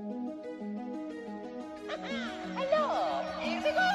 Hello, here we go!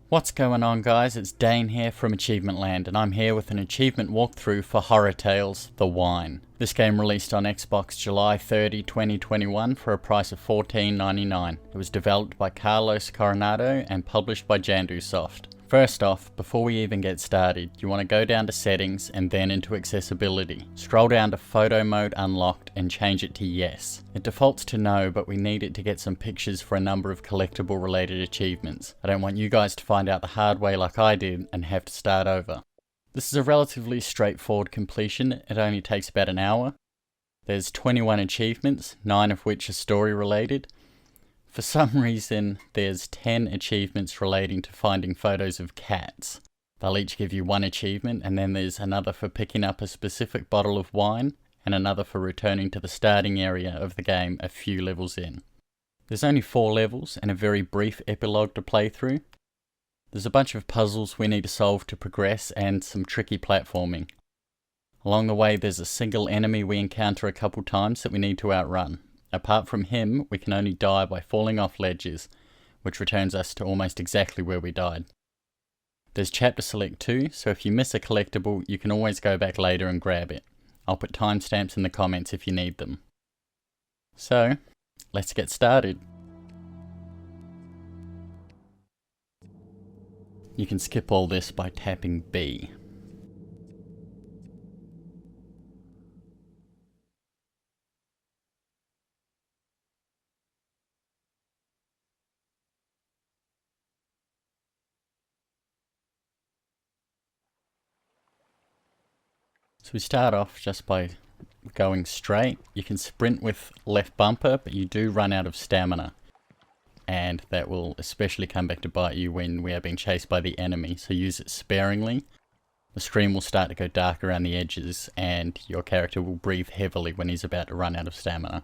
What's going on, guys? It's Dayne here from AchievementLand, and I'm here with an achievement walkthrough for Horror Tales: The Wine. This game released on Xbox July 30, 2021 for a price of $14.99. It was developed by Carlos Coronado and published by Jandusoft. First off, before we even get started, you want to go down to settings and then into accessibility. Scroll down to photo mode unlocked and change it to yes. It defaults to no, but we need it to get some pictures for a number of collectible related achievements. I don't want you guys to find out the hard way like I did and have to start over. This is a relatively straightforward completion. It only takes about an hour. There's 21 achievements, 9 of which are story related. For some reason, there's 10 achievements relating to finding photos of cats. They'll each give you one achievement, and then there's another for picking up a specific bottle of wine, and another for returning to the starting area of the game a few levels in. There's only 4 levels, and a very brief epilogue to play through. There's a bunch of puzzles we need to solve to progress, and some tricky platforming. Along the way, there's a single enemy we encounter a couple times that we need to outrun. Apart from him, we can only die by falling off ledges, which returns us to almost exactly where we died. There's chapter select too, so if you miss a collectible, you can always go back later and grab it. I'll put timestamps in the comments if you need them. So, let's get started. You can skip all this by tapping B. So we start off just by going straight. You can sprint with left bumper, but you do run out of stamina. And that will especially come back to bite you when we are being chased by the enemy, so use it sparingly. The screen will start to go dark around the edges, and your character will breathe heavily when he's about to run out of stamina.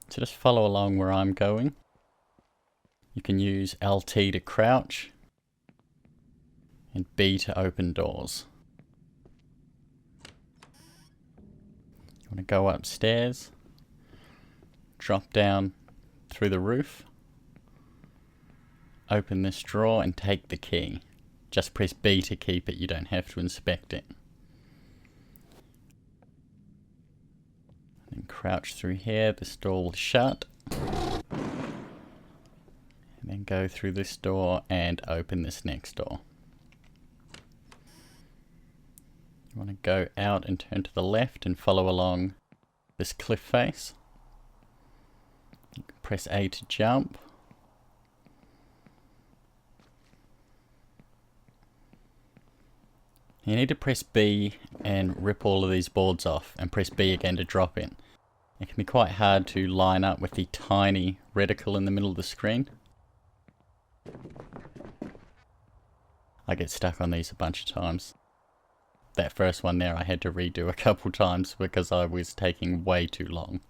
So just follow along where I'm going. You can use LT to crouch and B to open doors. You want to go upstairs, drop down through the roof, open this drawer and take the key. Just press B to keep it, you don't have to inspect it. Then crouch through here, this door will shut. And then go through this door and open this next door. You want to go out and turn to the left and follow along this cliff face. You can press A to jump. You need to press B and rip all of these boards off, and press B again to drop in. It can be quite hard to line up with the tiny reticle in the middle of the screen. I get stuck on these a bunch of times. That first one there I had to redo a couple times because I was taking way too long.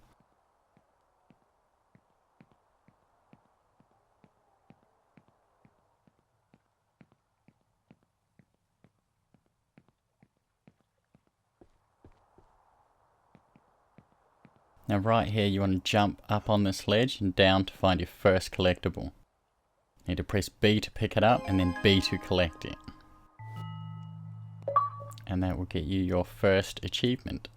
Now right here you want to jump up on this ledge and down to find your first collectible. You need to press B to pick it up and then B to collect it. And that will get you your first achievement.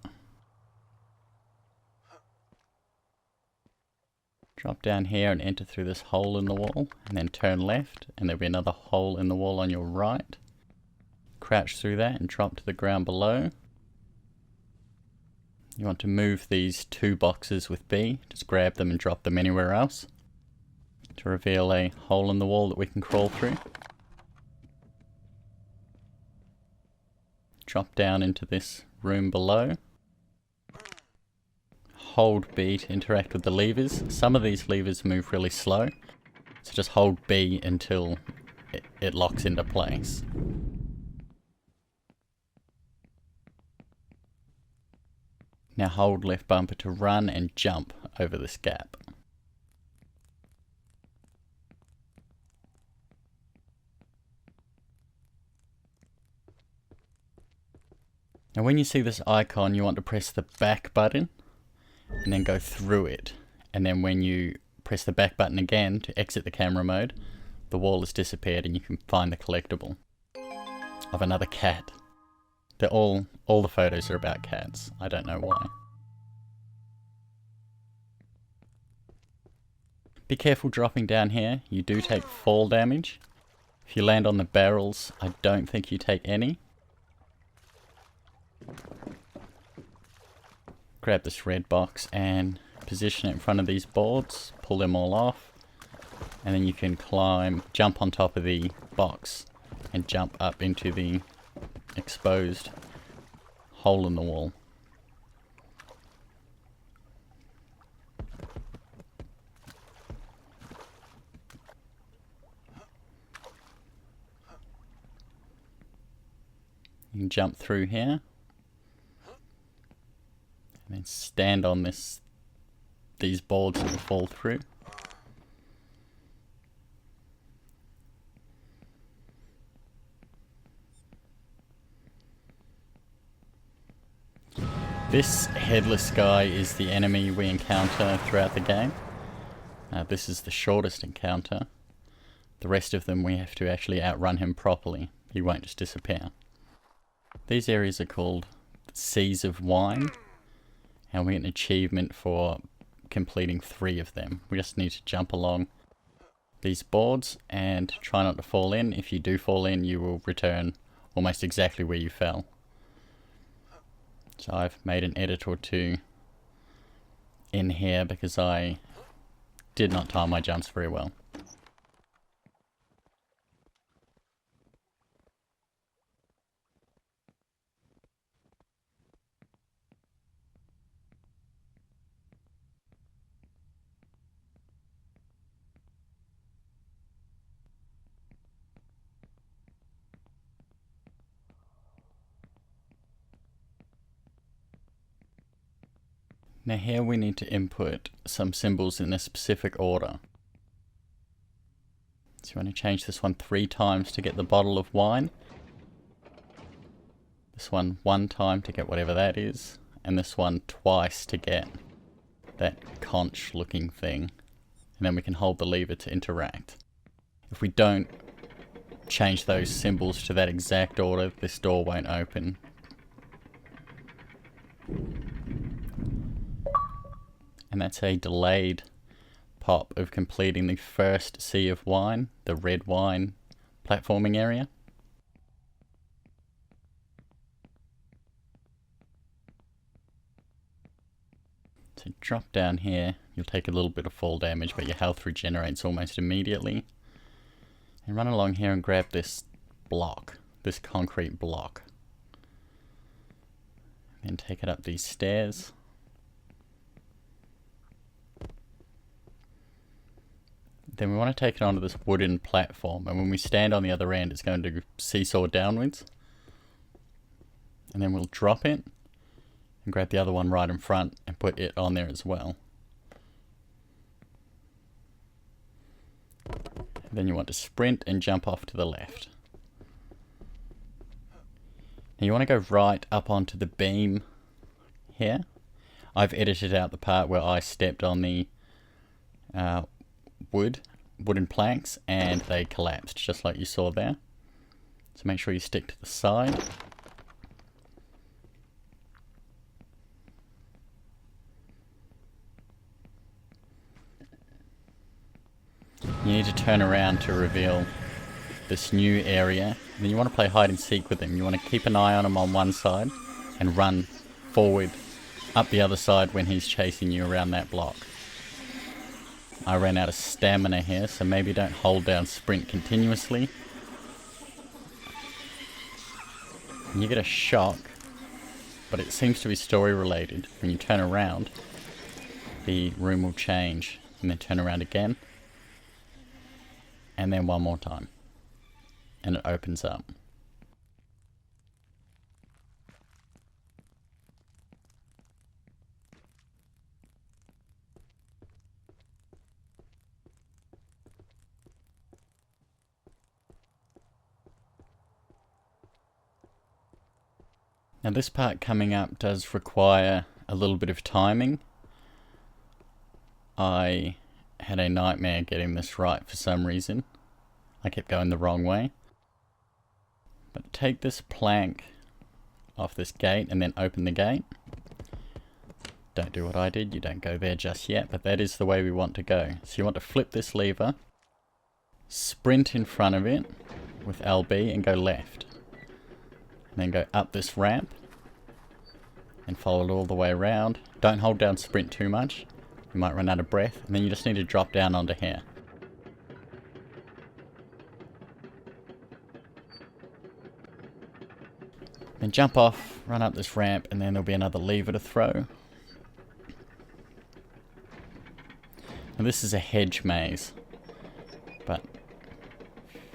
Drop down here and enter through this hole in the wall, and then turn left, and there'll be another hole in the wall on your right. Crouch through that and drop to the ground below. You want to move these 2 boxes with B, just grab them and drop them anywhere else, to reveal a hole in the wall that we can crawl through. Drop down into this room below. Hold B to interact with the levers. Some of these levers move really slow, so just hold B until it locks into place. Now hold left bumper to run and jump over this gap. Now when you see this icon, you want to press the back button and then go through it. And then when you press the back button again to exit the camera mode, the wall has disappeared and you can find the collectible of another cat. They're all the photos are about cats. I don't know why. Be careful dropping down here. You do take fall damage. If you land on the barrels, I don't think you take any. Grab this red box and position it in front of these boards. Pull them all off. And then you can jump on top of the box and jump up into the exposed hole in the wall. You can jump through here and then stand on these boards and fall through. This headless guy is the enemy we encounter throughout the game. This is the shortest encounter. The rest of them we have to actually outrun him properly. He won't just disappear. These areas are called Seas of Wine, and we get an achievement for completing 3 of them. We just need to jump along these boards and try not to fall in. If you do fall in, you will return almost exactly where you fell. So I've made an edit or 2 in here because I did not time my jumps very well. Now here we need to input some symbols in a specific order. So you want to change this one 3 times to get the bottle of wine. This one 1 time to get whatever that is. And this one twice to get that conch looking thing. And then we can hold the lever to interact. If we don't change those symbols to that exact order, this door won't open. And that's a delayed pop of completing the first Sea of Wine, the red wine platforming area. So drop down here, you'll take a little bit of fall damage, but your health regenerates almost immediately. And run along here and grab this block, this concrete block. And take it up these stairs. Then we want to take it onto this wooden platform, and when we stand on the other end it's going to seesaw downwards. And then we'll drop it and grab the other one right in front and put it on there as well. And then you want to sprint and jump off to the left. Now you want to go right up onto the beam here. I've edited out the part where I stepped on the wooden planks and they collapsed just like you saw there. So make sure you stick to the side. You need to turn around to reveal this new area. And then you want to play hide and seek with him. You want to keep an eye on him on one side and run forward up the other side when he's chasing you around that block. I ran out of stamina here, so maybe don't hold down sprint continuously. And you get a shock, but it seems to be story related. When you turn around, the room will change, and then turn around again, and then one more time, and it opens up. Now this part coming up does require a little bit of timing. I had a nightmare getting this right for some reason. I kept going the wrong way. But take this plank off this gate and then open the gate. Don't do what I did, you don't go there just yet, but that is the way we want to go. So you want to flip this lever, sprint in front of it with LB and go left. And then go up this ramp and follow it all the way around. Don't hold down sprint too much, you might run out of breath, and then you just need to drop down onto here. Then jump off, run up this ramp, and then there'll be another lever to throw. Now this is a hedge maze, but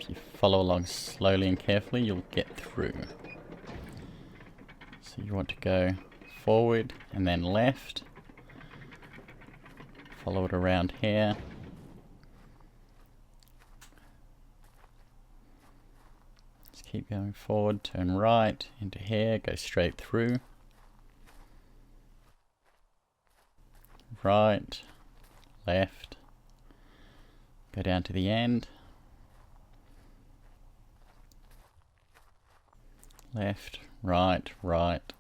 if you follow along slowly and carefully, you'll get through. So you want to go forward and then left. Follow it around here. Just keep going forward, turn right into here, go straight through. Right, left, go down to the end. Left, right, right,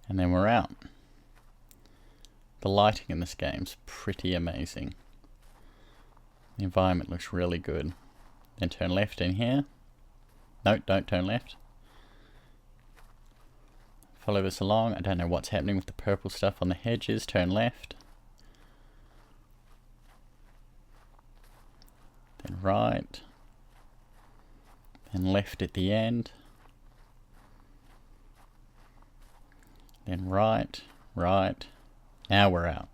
and then we're out. The lighting in this game's pretty amazing. The environment looks really good. Then turn left in here. No, don't turn left. Follow this along. I don't know what's happening with the purple stuff on the hedges. Turn left. Then right. Then left at the end. Then right, right. Now we're out.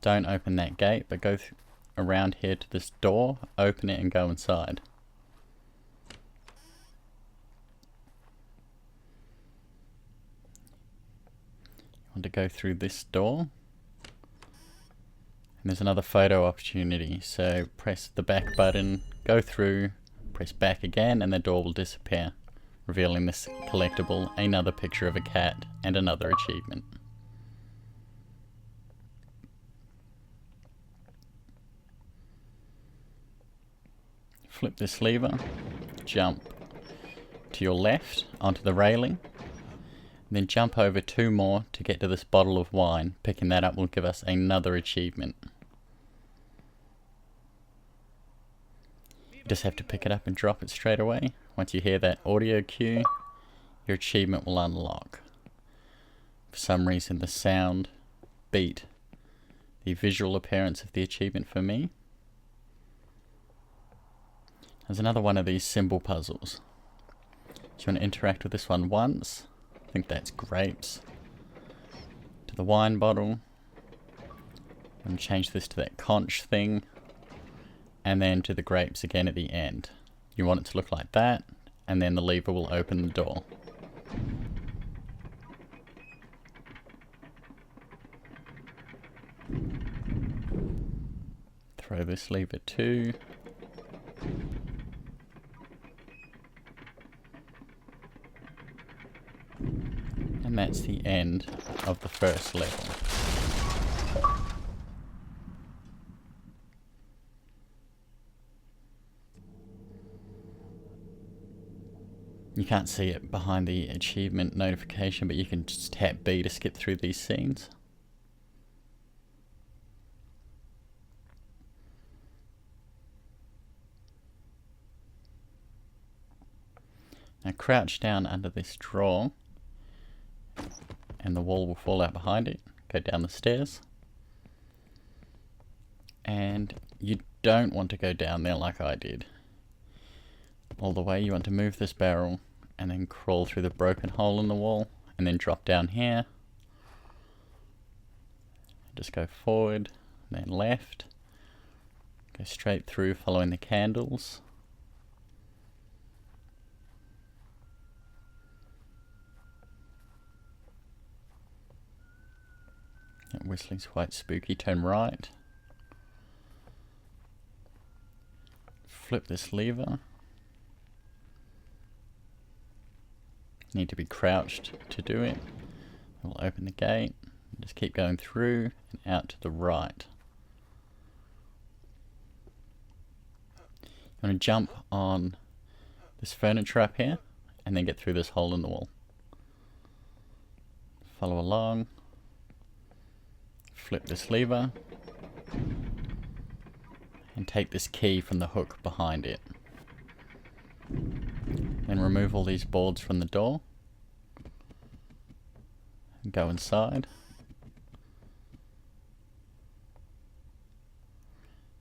Don't open that gate, but go around here to this door, open it and go inside. You want to go through this door. And there's another photo opportunity, so press the back button, go through, press back again, and the door will disappear, revealing this collectible, another picture of a cat, and another achievement. Flip this lever, jump to your left onto the railing, then jump over 2 more to get to this bottle of wine. Picking that up will give us another achievement. You just have to pick it up and drop it straight away. Once you hear that audio cue, your achievement will unlock. For some reason the sound beat the visual appearance of the achievement for me. There's another one of these symbol puzzles. So you want to interact with this one once. I think that's grapes. To the wine bottle. And change this to that conch thing. And then to the grapes again at the end. You want it to look like that. And then the lever will open the door. Throw this lever too. And that's the end of the first level. You can't see it behind the achievement notification, but you can just tap B to skip through these scenes. Now crouch down under this drawer and the wall will fall out behind it. Go down the stairs. And you don't want to go down there like I did. All the way, you want to move this barrel and then crawl through the broken hole in the wall and then drop down here. Just go forward, then left. Go straight through following the candles. That whistling's quite spooky. Turn right. Flip this lever. Need to be crouched to do it. We'll open the gate, just keep going through and out to the right. You want to jump on this furniture up here and then get through this hole in the wall. Follow along, flip this lever, and take this key from the hook behind it. Then remove all these boards from the door. And go inside.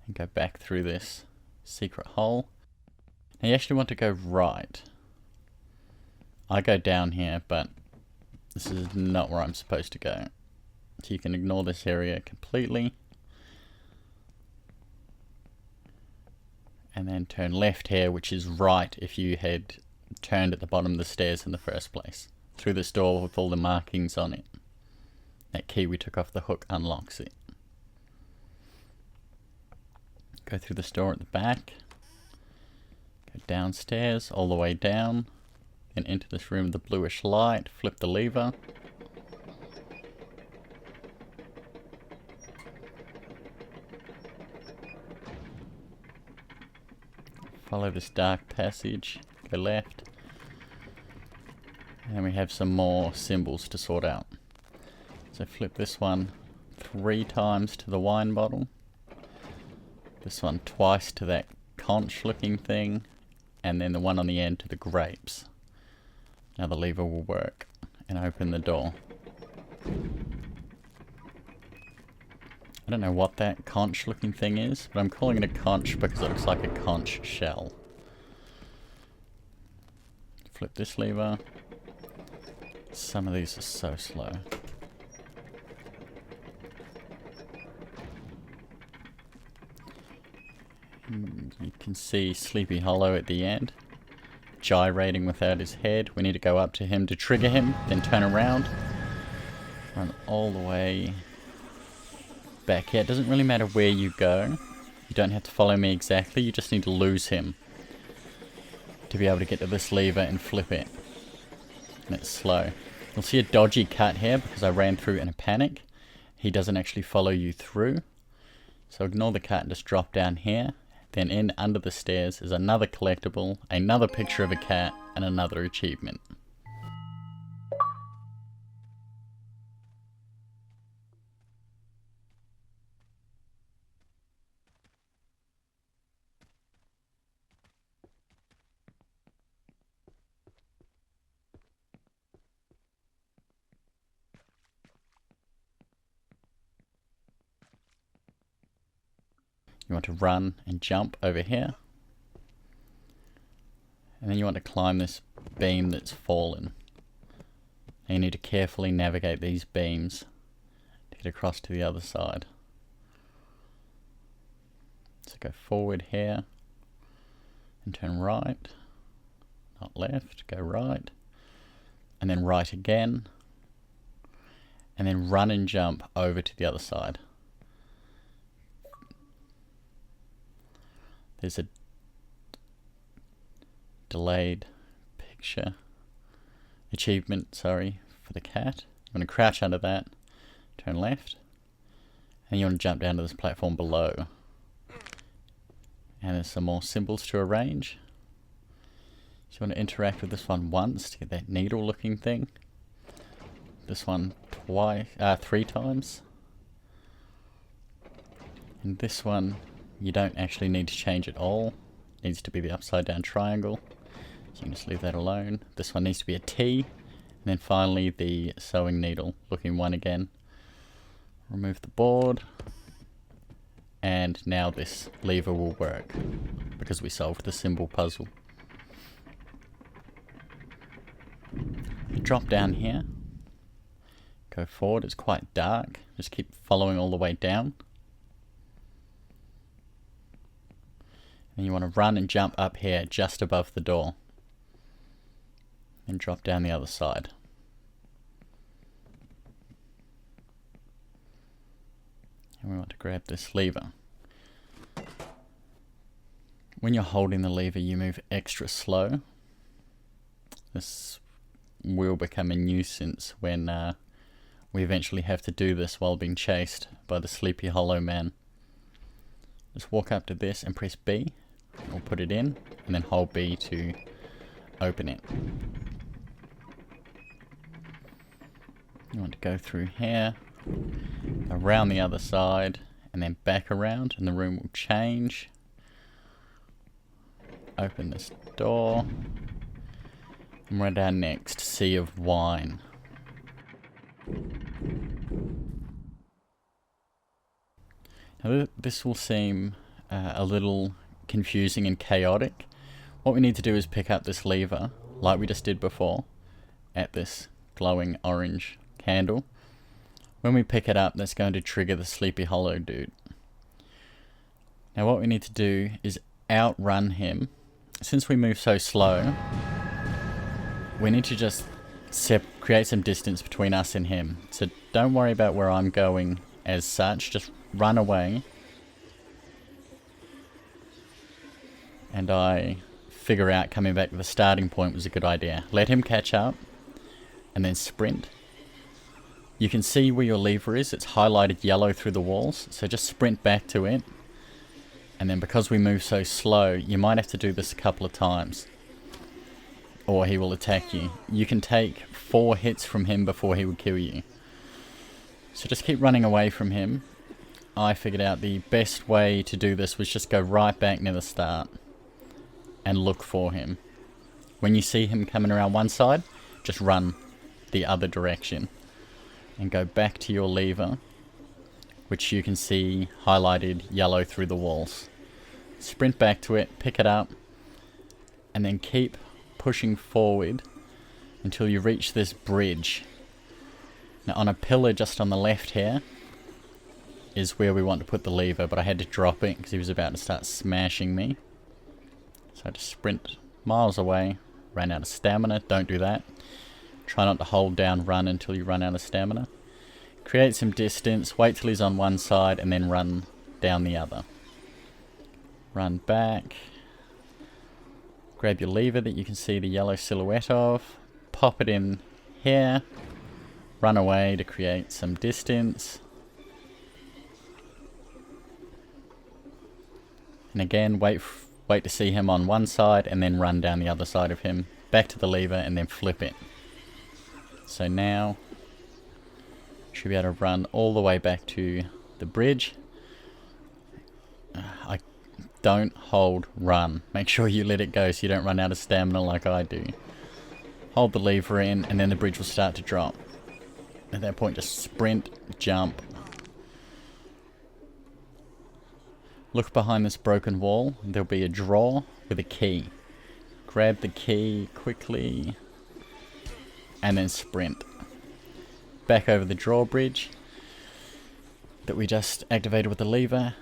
And go back through this secret hole. Now you actually want to go right. I go down here, but this is not where I'm supposed to go. So you can ignore this area completely. And then turn left here, which is right if you had turned at the bottom of the stairs in the first place. Through this door with all the markings on it. That key we took off the hook unlocks it. Go through this door at the back. Go downstairs, all the way down. And into this room with the bluish light. Flip the lever. Follow this dark passage. Go left. And we have some more symbols to sort out. So flip this one 3 times to the wine bottle. This one twice to that conch looking thing. And then the one on the end to the grapes. Now the lever will work. And open the door. I don't know what that conch looking thing is, but I'm calling it a conch because it looks like a conch shell. Flip this lever. Some of these are so slow. You can see Sleepy Hollow at the end, gyrating without his head. We need to go up to him to trigger him, then turn around. Run all the way back here. It doesn't really matter where you go. You don't have to follow me exactly. You just need to lose him to be able to get to this lever and flip it. And it's slow. You'll see a dodgy cut here because I ran through in a panic. He doesn't actually follow you through. So ignore the cut and just drop down here. Then in under the stairs is another collectible, another picture of a cat, and another achievement. You want to run and jump over here. And then you want to climb this beam that's fallen. And you need to carefully navigate these beams to get across to the other side. So go forward here and turn right, not left, go right, and then right again, and then run and jump over to the other side. There's a delayed picture, achievement, sorry, for the cat. You want to crouch under that, turn left, and you want to jump down to this platform below. And there's some more symbols to arrange. So you want to interact with this one once to get that needle looking thing. This one 3 times. And this one, you don't actually need to change it all. It needs to be the upside down triangle. So you can just leave that alone. This one needs to be a T. And then finally the sewing needle looking one again. Remove the board. And now this lever will work because we solved the symbol puzzle. Drop down here. Go forward, it's quite dark. Just keep following all the way down. And you want to run and jump up here just above the door. And drop down the other side. And we want to grab this lever. When you're holding the lever, you move extra slow. This will become a nuisance when we eventually have to do this while being chased by the Sleepy Hollow Man. Just walk up to this and press B, or put it in, and then hold B to open it. You want to go through here, around the other side, and then back around, and the room will change. Open this door, and we're at our next Sea of Wine. Now this will seem a little confusing and chaotic. What we need to do is pick up this lever, like we just did before, at this glowing orange candle. When we pick it up, that's going to trigger the Sleepy Hollow dude. Now what we need to do is outrun him. Since we move so slow, we need to just create some distance between us and him. So don't worry about where I'm going as such, just run away. And I figure out coming back to the starting point was a good idea. Let him catch up, and then sprint. You can see where your lever is, it's highlighted yellow through the walls, so just sprint back to it. And then because we move so slow, you might have to do this a couple of times, or he will attack you. You can take 4 hits from him before he would kill you. So just keep running away from him. I figured out the best way to do this was just go right back near the start and look for him. When you see him coming around one side, just run the other direction and go back to your lever, which you can see highlighted yellow through the walls. Sprint back to it, pick it up, and then keep pushing forward until you reach this bridge. Now on a pillar just on the left here is where we want to put the lever, but I had to drop it because he was about to start smashing me. So I just sprint miles away, ran out of stamina, don't do that. Try not to hold down run until you run out of stamina. Create some distance, wait till he's on one side, and then run down the other. Run back. Grab your lever that you can see the yellow silhouette of. Pop it in here. Run away to create some distance. And again, wait to see him on one side, and then run down the other side of him. Back to the lever, and then flip it. So now should be able to run all the way back to the bridge. I don't hold run. Make sure you let it go so you don't run out of stamina like I do. Hold the lever in, and then the bridge will start to drop. At that point, just sprint, jump. Look behind this broken wall. There'll be a drawer with a key. Grab the key quickly, and then sprint. Back over the drawbridge that we just activated with the lever.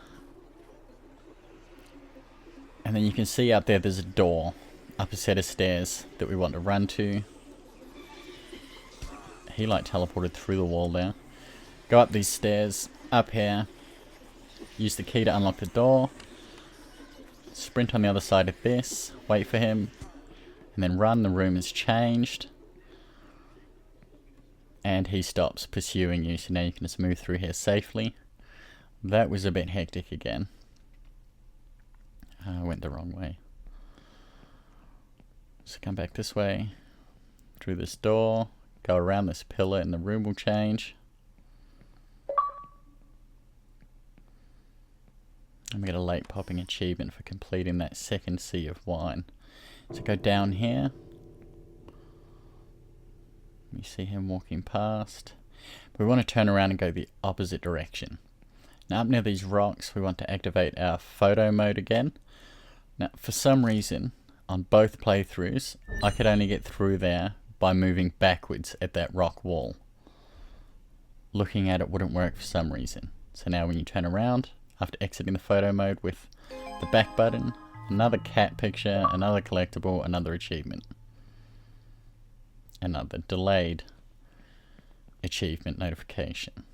And then you can see up there there's a door, up a set of stairs that we want to run to. He like teleported through the wall there. Go up these stairs, up here. Use the key to unlock the door. Sprint on the other side of this, wait for him, and then run. The room is changed. And he stops pursuing you, so now you can just move through here safely. That was a bit hectic again. I went the wrong way. So come back this way, through this door, go around this pillar, and the room will change. And we get a late popping achievement for completing that second Sea of Wine. So go down here. You see him walking past. We want to turn around and go the opposite direction. Now up near these rocks, we want to activate our photo mode again. Now for some reason, on both playthroughs, I could only get through there by moving backwards at that rock wall. Looking at it wouldn't work for some reason. So now when you turn around, after exiting the photo mode with the back button, another cat picture, another collectible, another achievement. Another delayed achievement notification.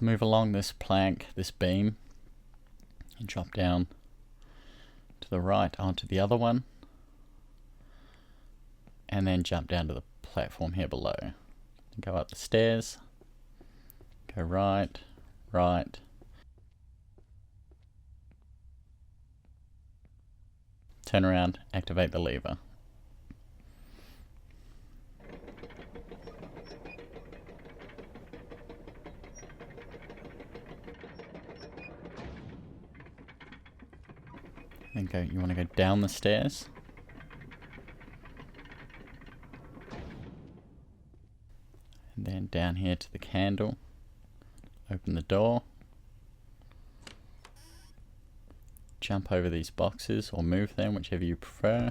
So move along this plank, this beam, and drop down to the right onto the other one, and then jump down to the platform here below. Go up the stairs, go right, right, turn around, activate the lever. Then you want to go down the stairs. And then down here to the candle. Open the door. Jump over these boxes or move them, whichever you prefer.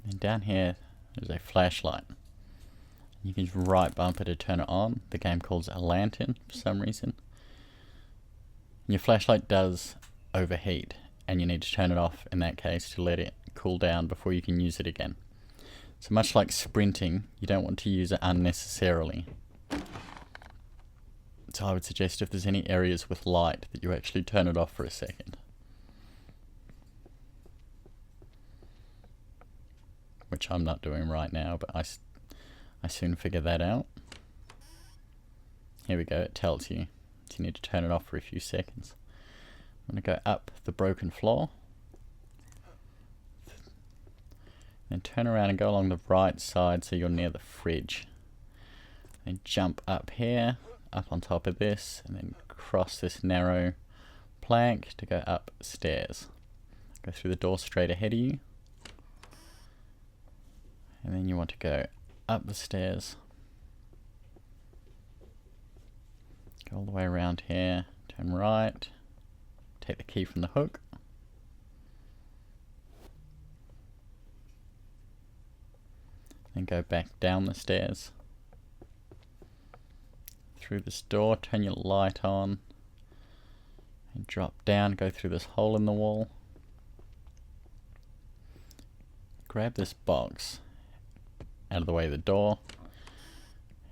And down here there's a flashlight. You can use right bumper to turn it on. The game calls it a lantern for some reason. Your flashlight does overheat, and you need to turn it off in that case to let it cool down before you can use it again. So much like sprinting, you don't want to use it unnecessarily. So I would suggest if there's any areas with light that you actually turn it off for a second. Which I'm not doing right now, but I soon figure that out. Here we go, it tells you. So you need to turn it off for a few seconds. I'm going to go up the broken floor. Then turn around and go along the right side so you're near the fridge. Then jump up here, up on top of this, and then cross this narrow plank to go upstairs. Go through the door straight ahead of you. And then you want to go up the stairs, go all the way around here, turn right, take the key from the hook, then go back down the stairs, through this door, turn your light on, and drop down, go through this hole in the wall, grab this box out of the way of the door.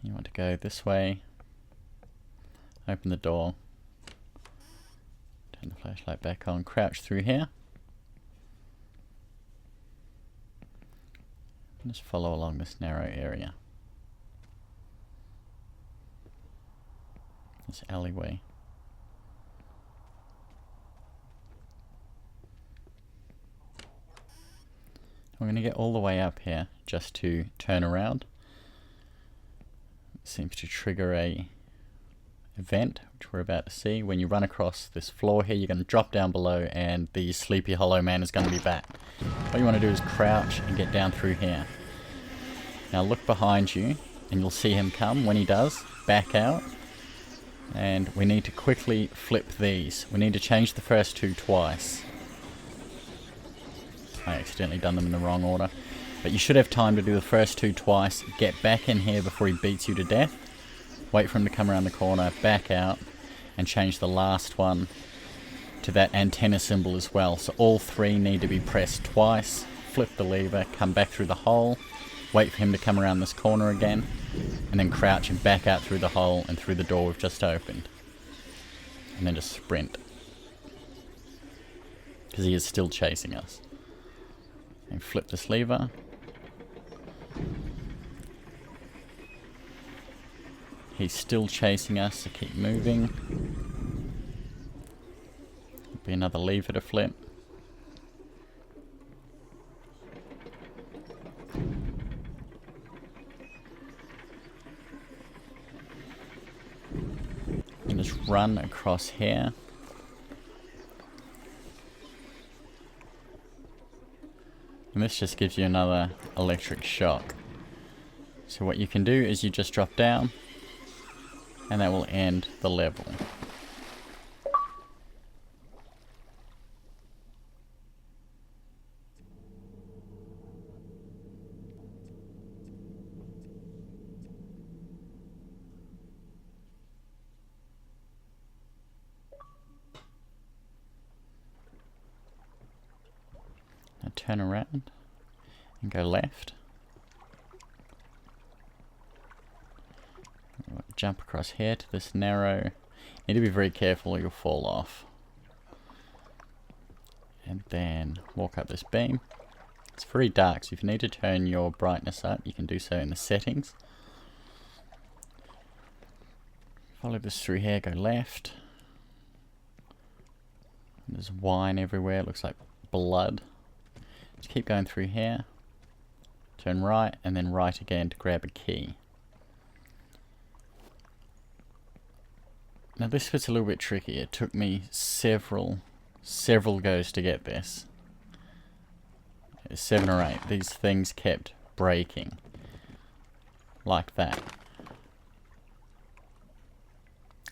You want to go this way, open the door, turn the flashlight back on, crouch through here, and just follow along this narrow area, this alleyway. We're going to get all the way up here just to turn around. It seems to trigger a event, which we're about to see. When you run across this floor here, you're going to drop down below and the Sleepy Hollow Man is going to be back. What you want to do is crouch and get down through here. Now look behind you and you'll see him come. When he does, back out. And we need to quickly flip these. We need to change the first two twice. I accidentally done them in the wrong order. But you should have time to do the first two twice, get back in here before he beats you to death, wait for him to come around the corner, back out, and change the last one to that antenna symbol as well. So all three need to be pressed twice, flip the lever, come back through the hole, wait for him to come around this corner again, and then crouch and back out through the hole and through the door we've just opened. And then just sprint. Because he is still chasing us. And flip this lever. He's still chasing us, so keep moving. There'll be another lever to flip. And just run across here. And this just gives you another electric shock. So what you can do is you just drop down, and that will end the level. Now turn around and go left. jump across here to this narrow. Need to be very careful or you'll fall off. And then walk up this beam. It's very dark, so if you need to turn your brightness up, you can do so in the settings. Follow this through here, go left. There's wine everywhere, it looks like blood. Just keep going through here. Turn right, and then right again to grab a key. Now this bit's a little bit tricky. It took me several goes to get this. 7 or 8. These things kept breaking. Like that.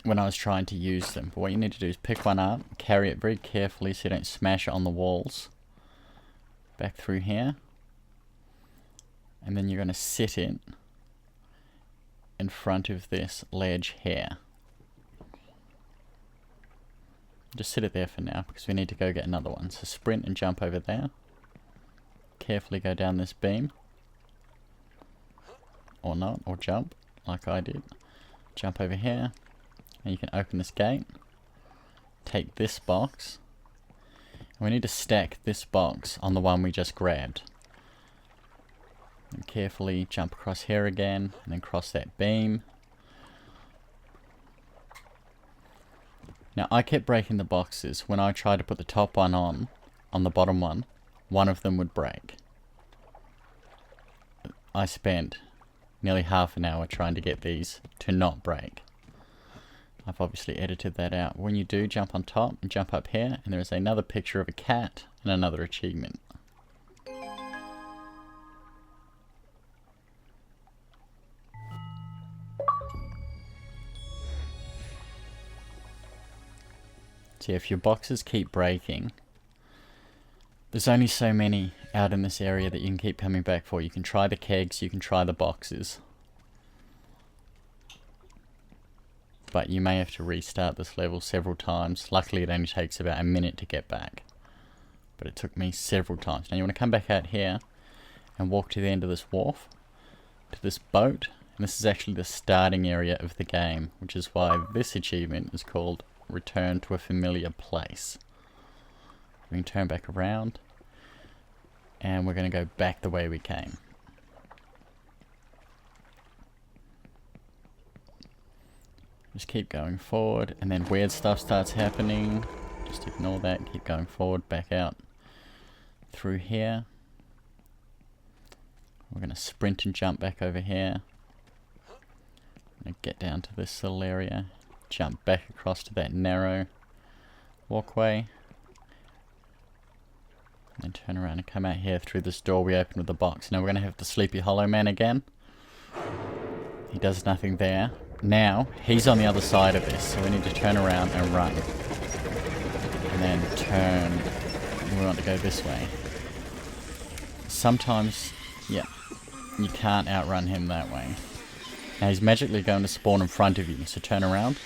When I was trying to use them. But what you need to do is pick one up, carry it very carefully so you don't smash it on the walls. Back through here. And then you're going to sit it in front of this ledge here. Just sit it there for now because we need to go get another one. So sprint and jump over there. Carefully go down this beam. Or not, or jump like I did. Jump over here. And you can open this gate. Take this box. And we need to stack this box on the one we just grabbed. And carefully jump across here again. And then cross that beam. Now I kept breaking the boxes. When I tried to put the top one on the bottom one of them would break. I spent nearly half an hour trying to get these to not break. I've obviously edited that out. When you do, jump on top and jump up here, and there is another picture of a cat and another achievement. So if your boxes keep breaking, there's only so many out in this area that you can keep coming back for. You can try the kegs, you can try the boxes. But you may have to restart this level several times. Luckily it only takes about a minute to get back. But it took me several times. Now you want to come back out here and walk to the end of this wharf, to this boat. And this is actually the starting area of the game, which is why this achievement is called Return to a Familiar Place. We can turn back around and we're going to go back the way we came. Just keep going forward, and then weird stuff starts happening. Just ignore that, keep going forward, back out through here. We're going to sprint and jump back over here. I'm going to get down to this little area, jump back across to that narrow walkway. And turn around and come out here through this door we opened with the box. Now we're going to have the Sleepy Hollow Man again. He does nothing there. Now, he's on the other side of this, so we need to turn around and run. And then turn. We want to go this way. Sometimes, yeah, you can't outrun him that way. Now he's magically going to spawn in front of you, so turn around,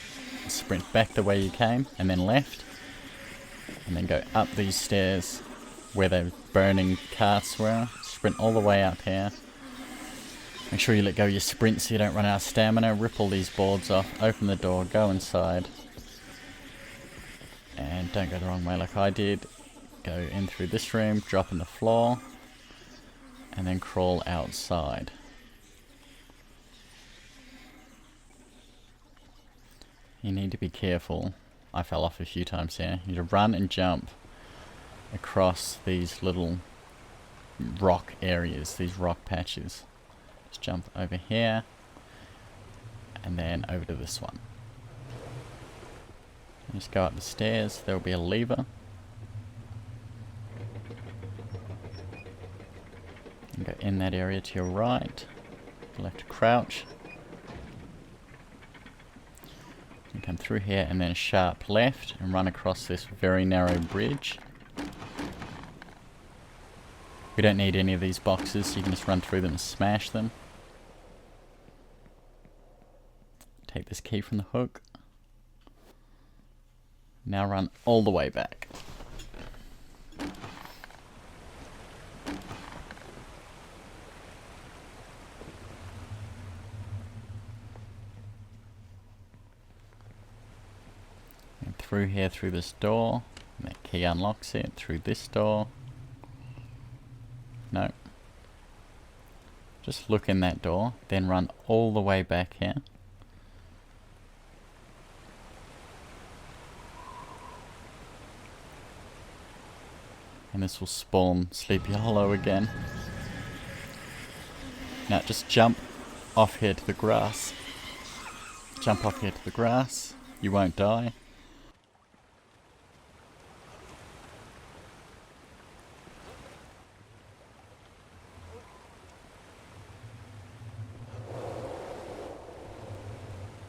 sprint back the way you came, and then left. And then go up these stairs where the burning carts were. Sprint all the way up here. Make sure you let go of your sprint so you don't run out of stamina. Rip all these boards off. Open the door. Go inside. And don't go the wrong way like I did. Go in through this room. Drop in the floor. And then crawl outside. You need to be careful. I fell off a few times here. You need to run and jump across these little rock areas, these rock patches. Just jump over here and then over to this one. And just go up the stairs. There will be a lever. And go in that area to your right. Left to crouch. And come through here and then a sharp left and run across this very narrow bridge. We don't need any of these boxes, so you can just run through them and smash them. Take this key from the hook. Now run all the way back. through here through this door. And that key unlocks it through this door. No. Just look in that door, then run all the way back here. And this will spawn Sleepy Hollow again. Now just jump off here to the grass. Jump off here to the grass. You won't die.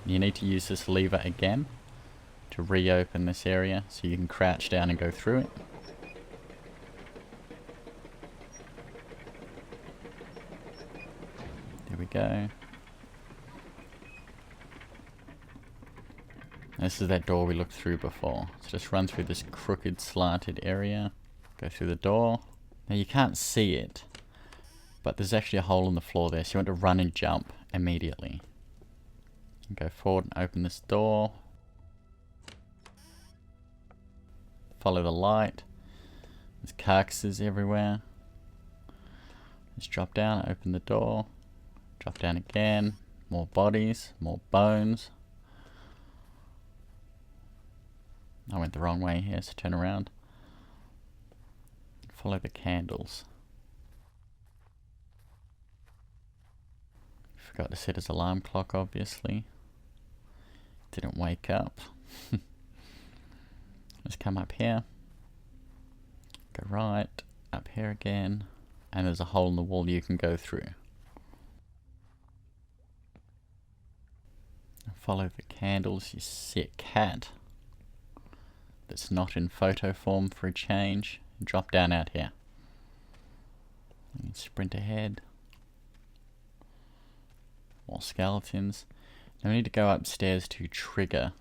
You need to use this lever again to reopen this area so you can crouch down and go through it. There we go. This is that door we looked through before. So just run through this crooked slanted area. Go through the door. Now you can't see it, but there's actually a hole in the floor there, so you want to run and jump immediately. Go forward and open this door. Follow the light. There's carcasses everywhere. Just drop down, open the door. Drop down again. More bodies, more bones. I went the wrong way here, so turn around. Follow the candles. Forgot to set his alarm clock, obviously. Didn't wake up. Let's come up here. Go right, up here again. And there's a hole in the wall you can go through. Follow the candles. You see a cat that's not in photo form for a change. Drop down out here. And sprint ahead. More skeletons. Now we need to go upstairs to trigger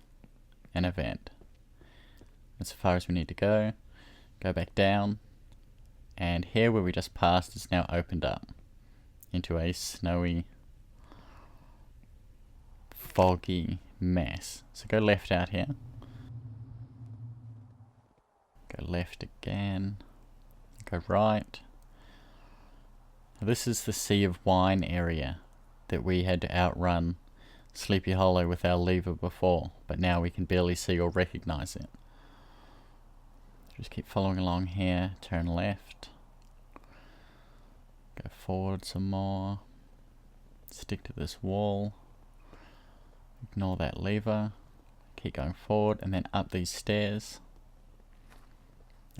an event. That's as far as we need to go. Go back down. And here where we just passed is now opened up into a snowy, foggy mess. So go left out here. Go left again. Go right. Now this is the Sea of Wine area that we had to outrun Sleepy Hollow with our lever before, but now we can barely see or recognize it. Just keep following along here, turn left, go forward some more, stick to this wall, ignore that lever, keep going forward and then up these stairs,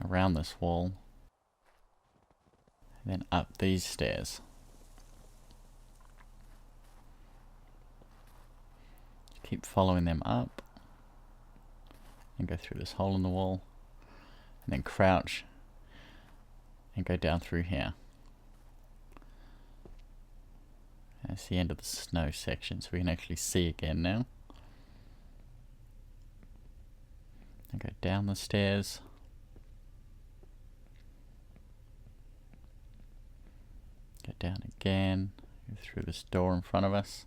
around this wall, and then up these stairs. Keep following them up and go through this hole in the wall and then crouch and go down through here. That's the end of the snow section, so we can actually see again now. And go down the stairs. Go down again, go through this door in front of us.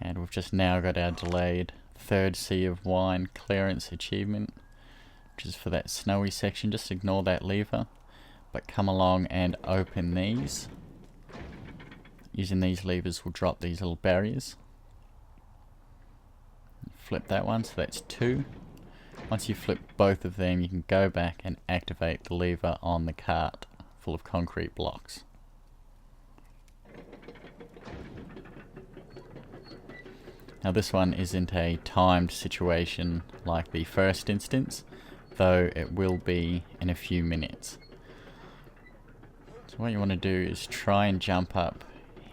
And we've just now got our delayed third Sea of Wine clearance achievement, which is for that snowy section. Just ignore that lever, but come along and open these. Using these levers will drop these little barriers. Flip that one, so that's 2. Once you flip both of them, you can go back and activate the lever on the cart full of concrete blocks. Now this one isn't a timed situation like the first instance, though it will be in a few minutes. So what you want to do is try and jump up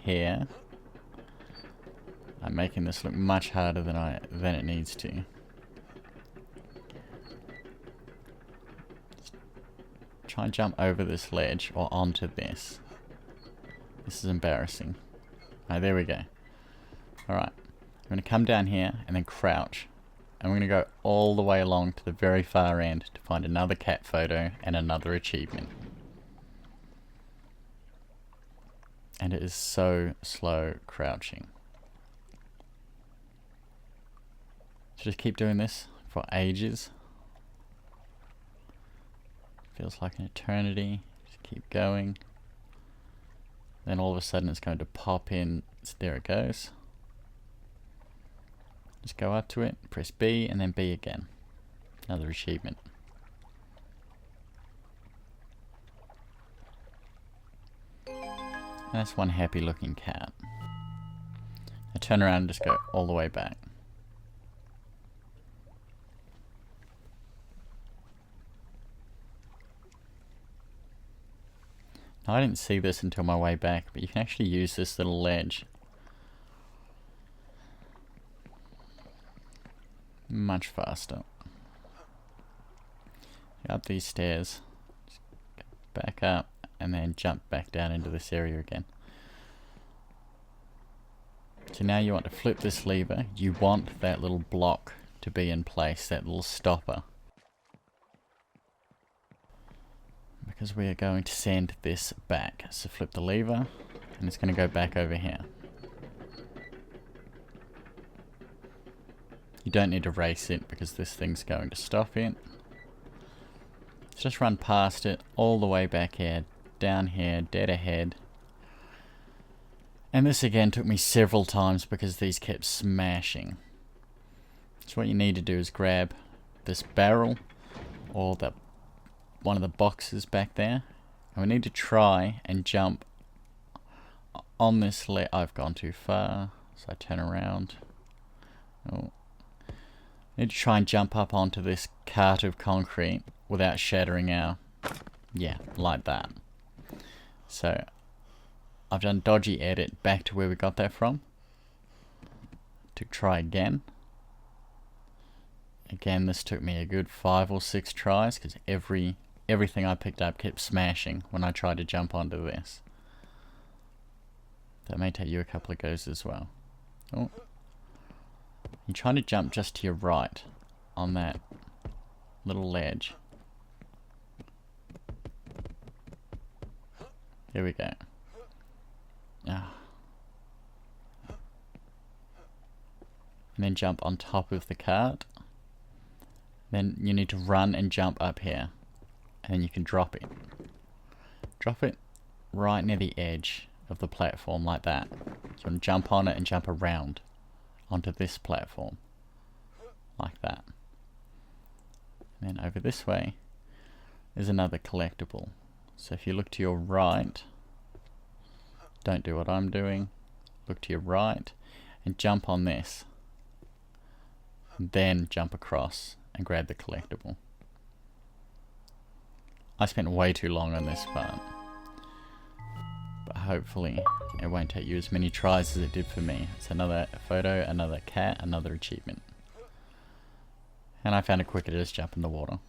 here. I'm making this look much harder than it needs to. Try and jump over this ledge or onto this. This is embarrassing. Alright, there we go. Alright. I'm going to come down here and then crouch, and we're going to go all the way along to the very far end to find another cat photo and another achievement. And it is so slow crouching. So just keep doing this for ages. Feels like an eternity. Just keep going. Then all of a sudden it's going to pop in. So there it goes. Just go up to it, press B, and then B again. Another achievement. And that's one happy looking cat. Now turn around and just go all the way back. Now, I didn't see this until my way back, but you can actually use this little ledge much faster. Go up these stairs, just go back up, and then jump back down into this area again. So now you want to flip this lever. You want that little block to be in place, that little stopper. Because we are going to send this back. So flip the lever, and it's going to go back over here. You don't need to race it because this thing's going to stop it. Just run past it all the way back here, down here, dead ahead. And this again took me several times because these kept smashing. So what you need to do is grab this barrel or one of the boxes back there, and we need to try and jump on this I've gone too far, so I turn around. Oh. Need to try and jump up onto this cart of concrete without shattering our... yeah, like that. So, I've done dodgy edit back to where we got that from. To try again. Again, this took me a good 5 or 6 tries, because everything I picked up kept smashing when I tried to jump onto this. That may take you a couple of goes as well. Oh. You're trying to jump just to your right on that little ledge. Here we go. Ah. And then jump on top of the cart. Then you need to run and jump up here. And then you can drop it. Drop it right near the edge of the platform like that. So you want to jump on it and jump around onto this platform. Like that. And then over this way is another collectible. So if you look to your right, don't do what I'm doing, look to your right and jump on this. Then jump across and grab the collectible. I spent way too long on this part, but hopefully it won't take you as many tries as it did for me. It's another photo, another cat, another achievement. And I found it quicker to just jump in the water.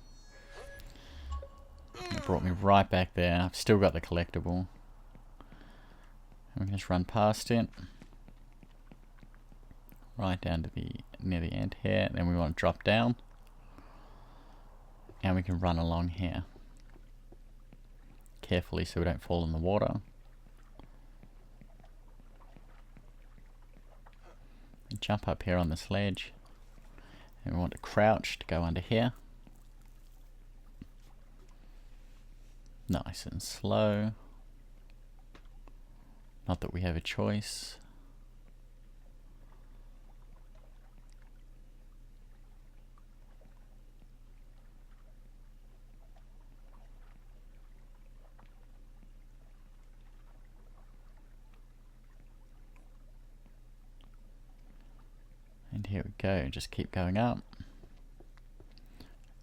It brought me right back there. I've still got the collectible. And we can just run past it. Right down to near the end here. Then we want to drop down. And we can run along here. Carefully so we don't fall in the water. And jump up here on this ledge. And we want to crouch to go under here. Nice and slow. Not that we have a choice. And here we go, just keep going up.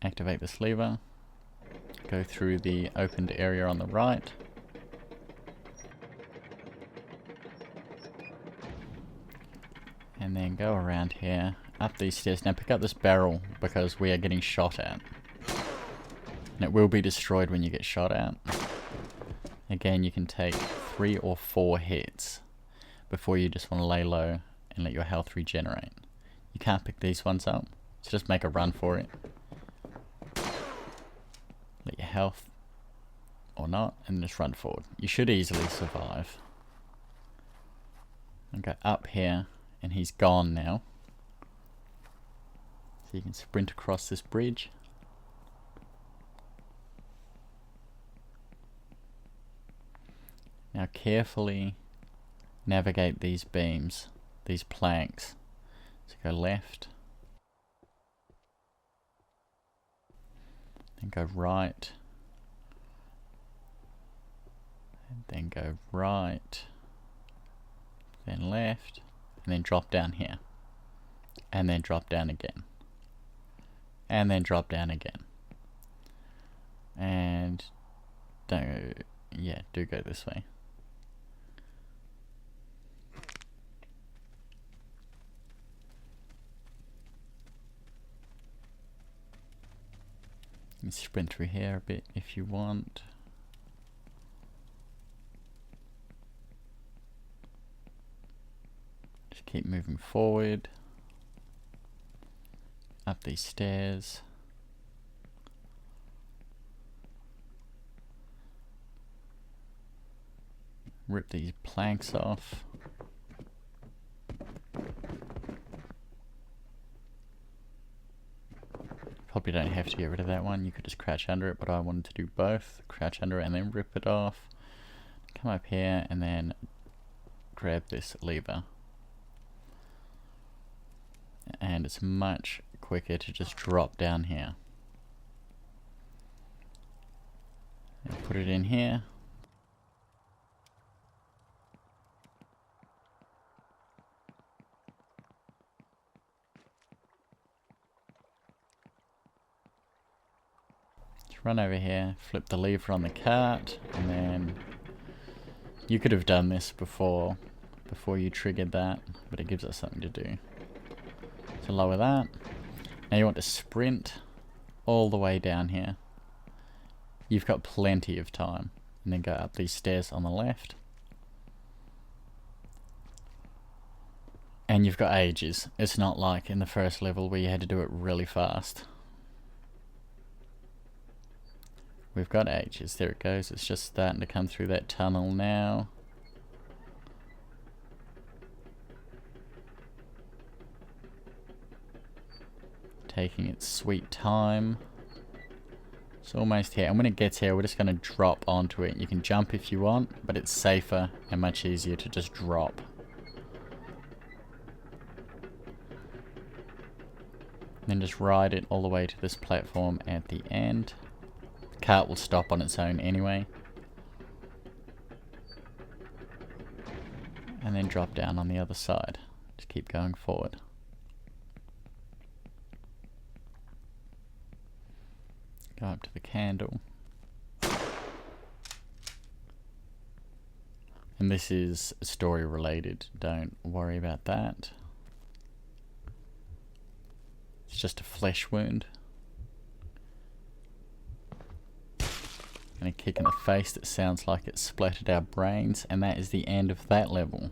Activate this lever. Go through the opened area on the right. And then go around here, up these stairs. Now pick up this barrel because we are getting shot at. And it will be destroyed when you get shot at. Again, you can take 3 or 4 hits before you just want to lay low and let your health regenerate. You can't pick these ones up, so just make a run for it. Let your health, or not, and just run forward. You should easily survive. And go up here, and he's gone now. So you can sprint across this bridge. Now carefully navigate these beams, these planks. So go left, then go right, and then go right, then left, and then drop down here, and then drop down again, and then drop down again, and do go this way. You can sprint through here a bit if you want. Just keep moving forward. Up these stairs. Rip these planks off. Probably don't have to get rid of that one, you could just crouch under it, but I wanted to do both. Crouch under it and then rip it off. Come up here and then grab this lever. And it's much quicker to just drop down here. And put it in here. Run over here, flip the lever on the cart, and then you could have done this before you triggered that, but it gives us something to do. So lower that. Now you want to sprint all the way down here. You've got plenty of time. And then go up these stairs on the left. And you've got ages. It's not like in the first level where you had to do it really fast. We've got ages. There it goes. It's just starting to come through that tunnel now. Taking its sweet time. It's almost here. And when it gets here, we're just going to drop onto it. You can jump if you want, but it's safer and much easier to just drop. And then just ride it all the way to this platform at the end. Cart will stop on its own anyway. And then drop down on the other side. Just keep going forward. Go up to the candle. And this is story related, don't worry about that. It's just a flesh wound. And a kick in the face that sounds like it splattered our brains, and that is the end of that level.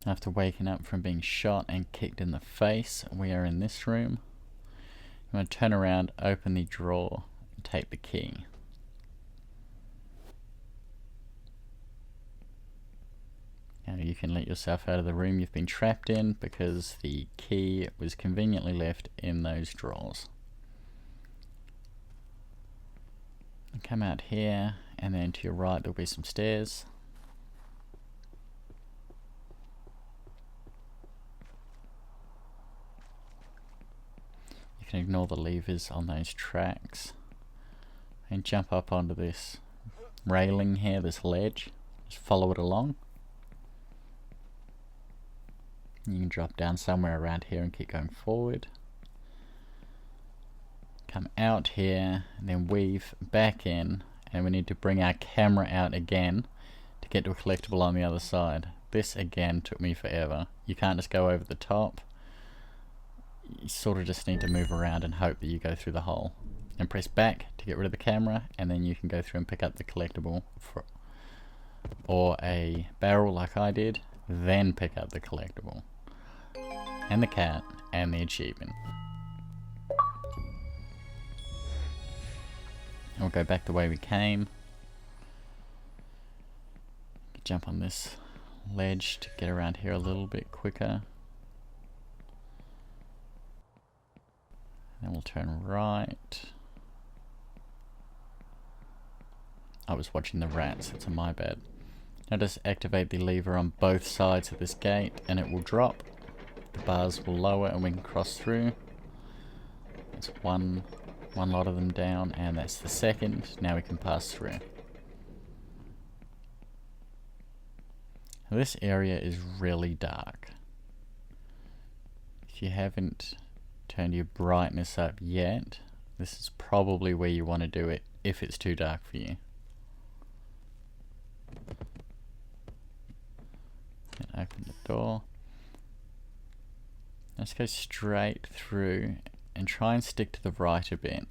After waking up from being shot and kicked in the face, we are in this room. You want to turn around, open the drawer, and take the key. Now you can let yourself out of the room you've been trapped in because the key was conveniently left in those drawers. And come out here, and then to your right there'll be some stairs. You can ignore the levers on those tracks and jump up onto this railing here, this ledge. Just follow it along. You can drop down somewhere around here and keep going forward. Come out here and then weave back in, and we need to bring our camera out again to get to a collectible on the other side. This again took me forever. You can't just go over the top. You sort of just need to move around and hope that you go through the hole. And press back to get rid of the camera, and then you can go through and pick up the collectible or a barrel like I did, then pick up the collectible. And the cat, and the achievement. We'll go back the way we came. Jump on this ledge to get around here a little bit quicker. Then we'll turn right. I was watching the rats, it's my bad. Now just activate the lever on both sides of this gate and it will drop. The bars will lower and we can cross through. That's one lot of them down, and that's the second. Now we can pass through. Now this area is really dark. If you haven't turned your brightness up yet, this is probably where you want to do it if it's too dark for you. And open the door. Let's go straight through and try and stick to the right a bit.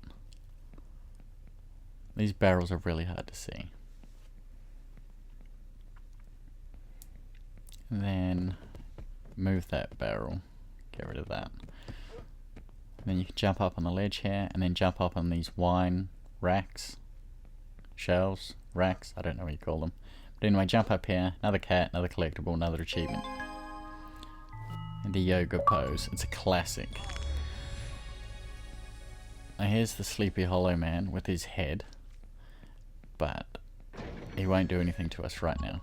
These barrels are really hard to see. And then move that barrel, get rid of that. And then you can jump up on the ledge here and then jump up on these wine racks, shelves, racks, I don't know what you call them. But anyway, jump up here, another cat, another collectible, another achievement. And the yoga pose, it's a classic. Now here's the Sleepy Hollow Man with his head, but he won't do anything to us right now.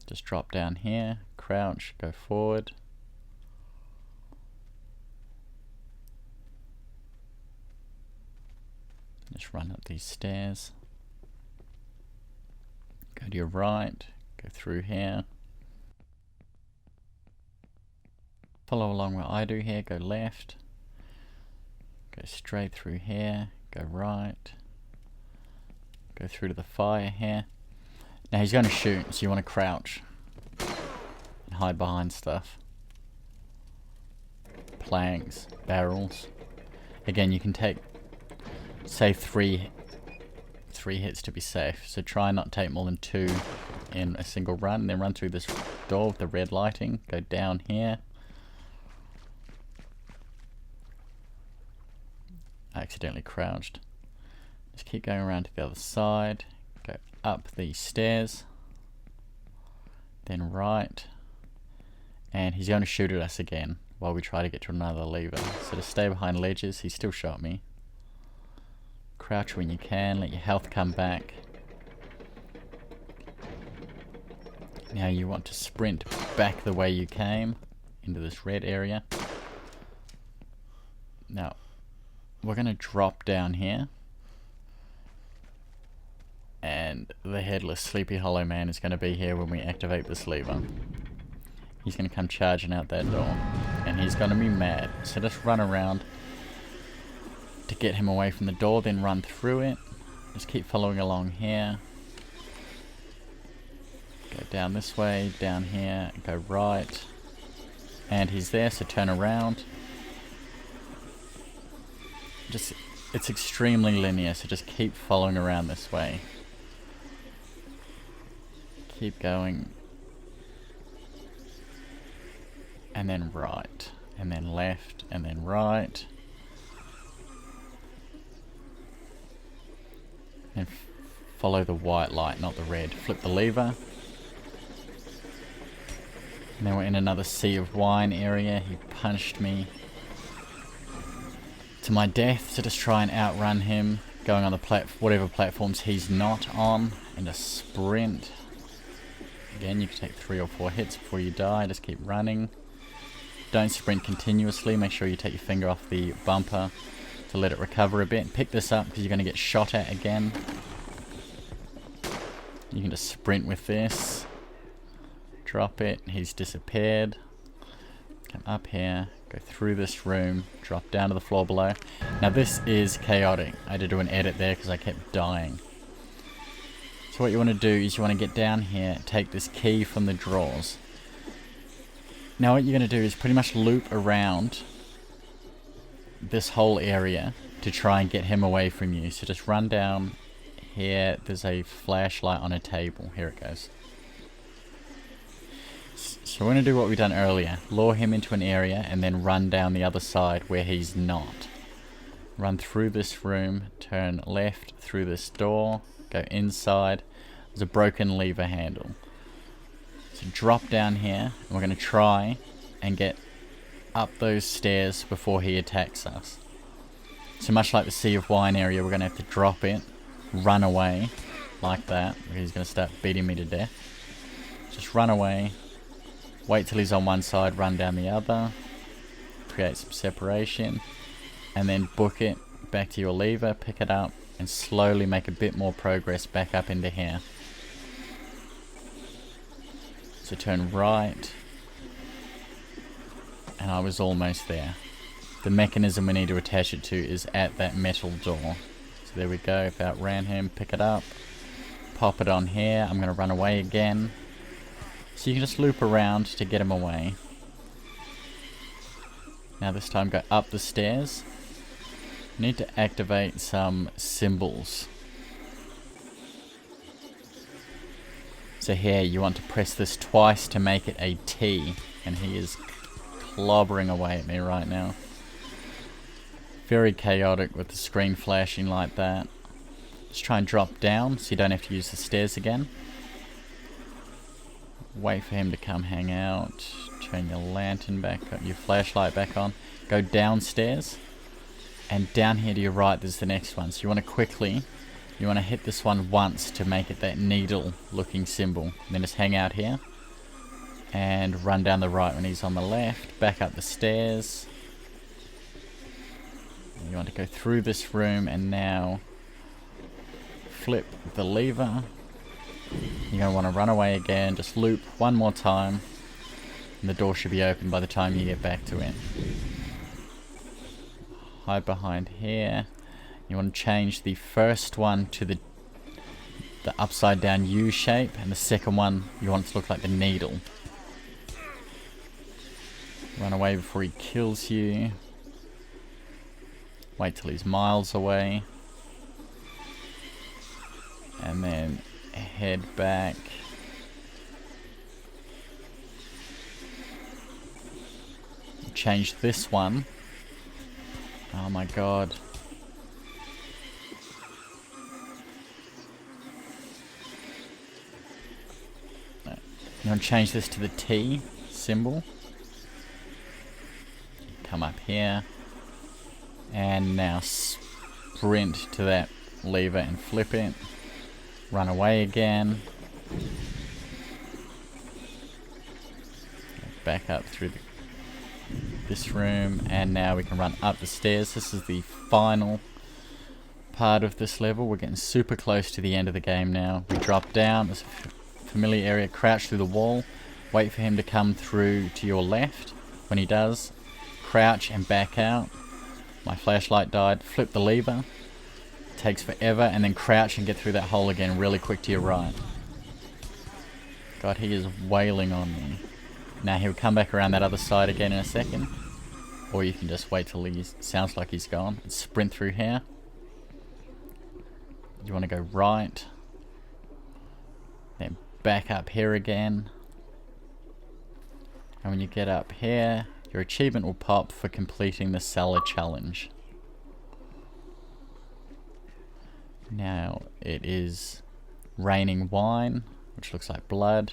Just drop down here, crouch, go forward. Just run up these stairs. Go to your right, go through here. Follow along what I do here, go left, go straight through here, go right, go through to the fire here. Now he's going to shoot, so you want to crouch and hide behind stuff. Planks, barrels. Again, you can take, say, three hits to be safe, so try not to take more than 2 in a single run, and then run through this door with the red lighting, go down here. I accidentally crouched. Just keep going around to the other side, go up these stairs, then right, and he's going to shoot at us again while we try to get to another lever. So to stay behind ledges, he still shot me. Crouch when you can, let your health come back. Now you want to sprint back the way you came into this red area. Now we're going to drop down here, and the Headless Sleepy Hollow Man is going to be here when we activate this lever. He's going to come charging out that door, and he's going to be mad. So just run around to get him away from the door, then run through it. Just keep following along here. Go down this way, down here, go right. And he's there, so turn around. It's extremely linear, so just keep following around this way. Keep going. And then right, and then left, and then right. And follow the white light, not the red. Flip the lever. And then we're in another sea of wine area. He punched me to my death, so just try and outrun him, going on the whatever platforms he's not on, and just sprint. Again, you can take 3 or 4 hits before you die, just keep running. Don't sprint continuously, make sure you take your finger off the bumper to let it recover a bit. Pick this up because you're going to get shot at again. You can just sprint with this. Drop it, he's disappeared. Come up here, go through this room, drop down to the floor below. Now this is chaotic. I had to do an edit there because I kept dying. So what you want to do is you want to get down here, take this key from the drawers. Now what you're going to do is pretty much loop around this whole area to try and get him away from you. So just run down here, there's a flashlight on a table. Here it goes. So we're going to do what we done earlier. Lure him into an area and then run down the other side where he's not. Run through this room, turn left through this door, go inside. There's a broken lever handle. So drop down here, and we're going to try and get up those stairs before he attacks us. So much like the Sea of Wine area, we're going to have to drop it, run away, like that. He's going to start beating me to death. Just run away, wait till he's on one side, run down the other, create some separation, and then book it back to your lever, pick it up, and slowly make a bit more progress back up into here. So turn right, and I was almost there. The mechanism we need to attach it to is at that metal door. So there we go, if I outran him, pick it up, pop it on here. I'm going to run away again. So you can just loop around to get him away. Now this time go up the stairs. You need to activate some symbols. So here you want to press this twice to make it a T, and he is clobbering away at me right now. Very chaotic with the screen flashing like that. Just try and drop down so you don't have to use the stairs again. Wait for him to come hang out. Turn your lantern back on, your flashlight back on. Go downstairs, and down here to your right there's the next one. So you want to quickly, you want to hit this one once to make it that needle looking symbol. And then just hang out here and run down the right when he's on the left. Back up the stairs. You want to go through this room and now flip the lever. You're going to want to run away again, just loop one more time, and the door should be open by the time you get back to it. Hide behind here. You want to change the first one to the upside down U shape, and the second one you want it to look like the needle. Run away before he kills you. Wait till he's miles away. And then head back. Change this one. Oh my god. I'm going to change this to the T symbol. Come up here. And now sprint to that lever and flip it. Run away again. Back up through this room, and now we can run up the stairs. This is the final part of this level. We're getting super close to the end of the game now. We drop down, there's a familiar area, crouch through the wall, wait for him to come through to your left. When he does, crouch and back out. My flashlight died, flip the lever. Takes forever, and then crouch and get through that hole again really quick to your right. God, he is wailing on me. Now he'll come back around that other side again in a second. Or you can just wait till he sounds like he's gone and sprint through here. You want to go right. Then back up here again. And when you get up here, your achievement will pop for completing the cellar challenge. Now it is raining wine, which looks like blood.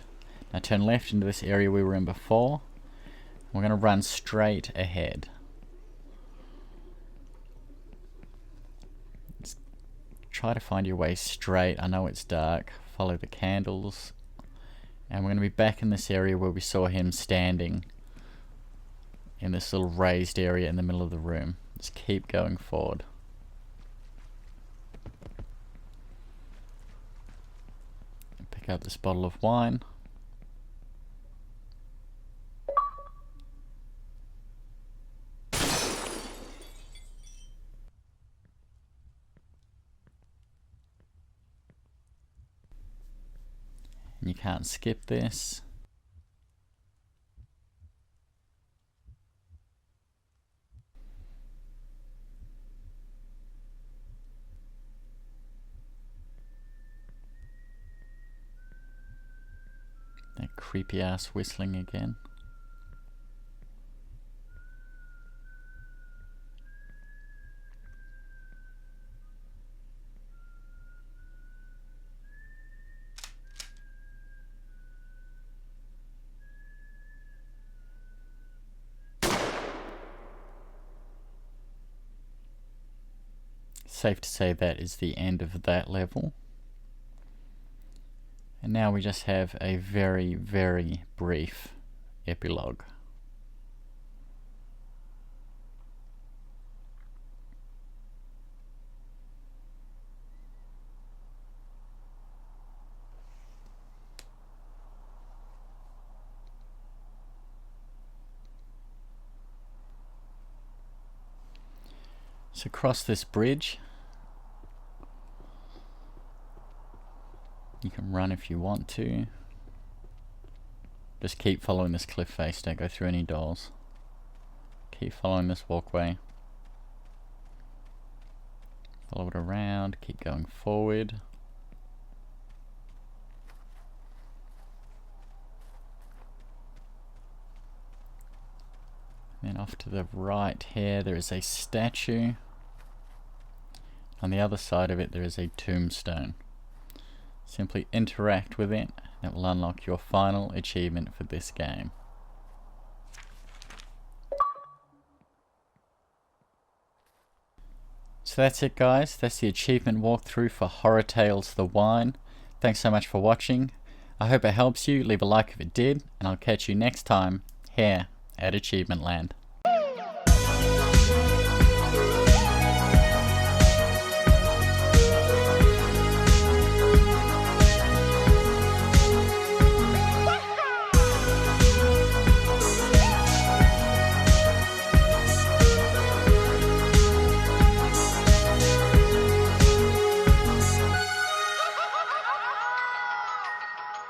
Now turn left into this area we were in before. We're going to run straight ahead. Let's try to find your way straight. I know it's dark. Follow the candles. And we're going to be back in this area where we saw him standing. In this little raised area in the middle of the room. Just keep going forward. Pick up this bottle of wine. And you can't skip this. That creepy ass whistling again. Safe to say that is the end of that level. And now we just have a very, very brief epilogue. So cross this bridge. You can run if you want to. Just keep following this cliff face, don't go through any doors. Keep following this walkway. Follow it around, keep going forward. Then off to the right here there is a statue. On the other side of it there is a tombstone. Simply interact with it, and it will unlock your final achievement for this game. So that's it guys, that's the achievement walkthrough for Horror Tales The Wine. Thanks so much for watching. I hope it helps you, leave a like if it did, and I'll catch you next time here at AchievementLand.